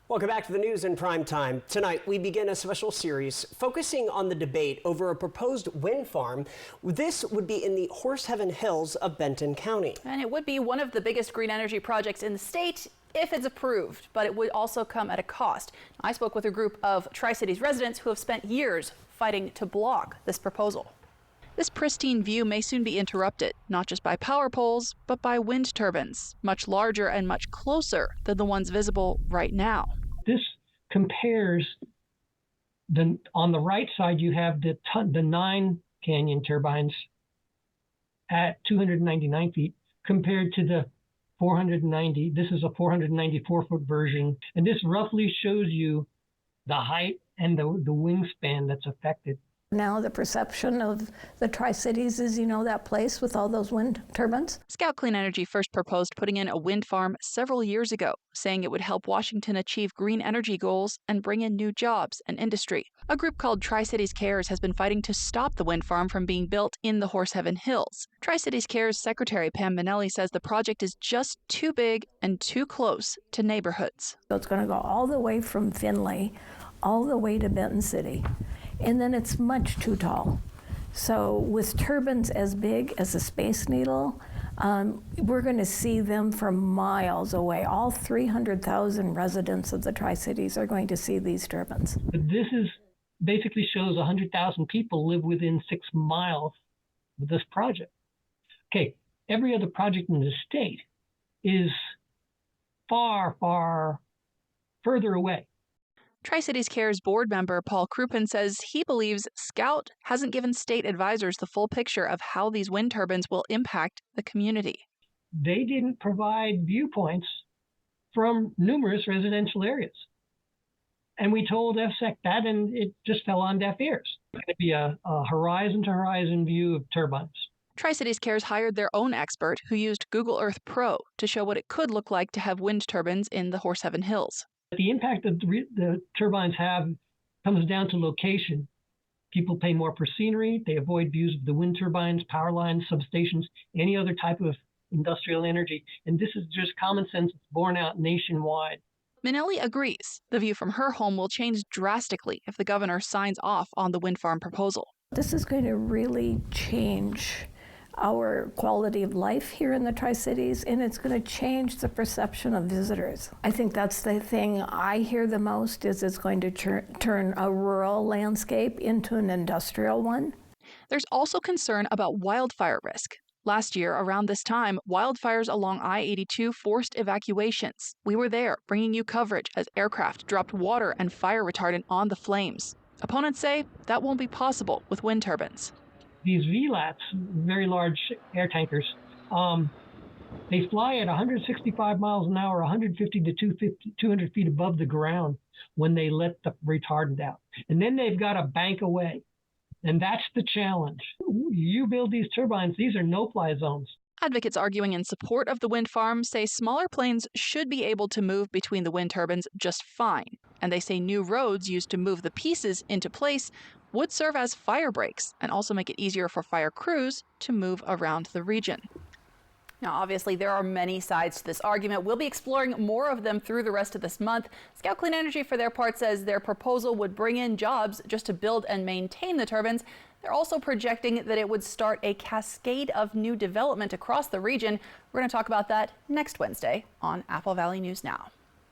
Welcome back to the news in prime time. Tonight, we begin a special series focusing on the debate over a proposed wind farm. This would be in the Horseheaven Hills of Benton County. And it would be one of the biggest green energy projects in the state if it's approved, but it would also come at a cost. I spoke with a group of Tri-Cities residents who have spent years fighting to block this proposal. This pristine view may soon be interrupted, not just by power poles, but by wind turbines, much larger and much closer than the ones visible right now. This compares, on the right side, you have the 9 canyon turbines at 299 feet compared to the 490. This is a 494-foot version, and this roughly shows you the height and the wingspan that's affected. Now the perception of the Tri-Cities is, that place with all those wind turbines. Scout Clean Energy first proposed putting in a wind farm several years ago, saying it would help Washington achieve green energy goals and bring in new jobs and industry. A group called Tri-Cities Cares has been fighting to stop the wind farm from being built in the Horseheaven Hills. Tri-Cities Cares Secretary Pam Minnelli says the project is just too big and too close to neighborhoods. So it's going to go all the way from Findlay, all the way to Benton City. And then it's much too tall. So with turbines as big as a Space Needle, we're going to see them from miles away. All 300,000 residents of the Tri-Cities are going to see these turbines. This basically shows 100,000 people live within 6 miles of this project. Okay, every other project in the state is far, far further away. Tri-Cities Cares board member Paul Crouppen says he believes Scout hasn't given state advisors the full picture of how these wind turbines will impact the community. They didn't provide viewpoints from numerous residential areas. And we told FSEC that, and it just fell on deaf ears. It's going to be a horizon-to-horizon view of turbines. Tri-Cities Cares hired their own expert who used Google Earth Pro to show what it could look like to have wind turbines in the Horseheaven Hills. The impact that the turbines have comes down to location. People pay more for scenery. They avoid views of the wind turbines, power lines, substations, any other type of industrial energy. And this is just common sense. It's borne out nationwide. Minnelli agrees. The view from her home will change drastically if the governor signs off on the wind farm proposal. This is going to really change our quality of life here in the Tri-Cities, and it's going to change the perception of visitors. I think that's the thing I hear the most, is it's going to turn a rural landscape into an industrial one. There's also concern about wildfire risk. Last year, around this time, wildfires along I-82 forced evacuations. We were there, bringing you coverage as aircraft dropped water and fire retardant on the flames. Opponents say that won't be possible with wind turbines. These VLATs, very large air tankers, they fly at 165 miles an hour, 150 to 200 feet above the ground when they let the retardant out. And then they've got to bank away. And that's the challenge. You build these turbines, these are no-fly zones. Advocates arguing in support of the wind farm say smaller planes should be able to move between the wind turbines just fine. And they say new roads used to move the pieces into place would serve as fire breaks and also make it easier for fire crews to move around the region. Now, obviously, there are many sides to this argument. We'll be exploring more of them through the rest of this month. Scout Clean Energy, for their part, says their proposal would bring in jobs just to build and maintain the turbines. They're also projecting that it would start a cascade of new development across the region. We're going to talk about that next Wednesday on Apple Valley News Now.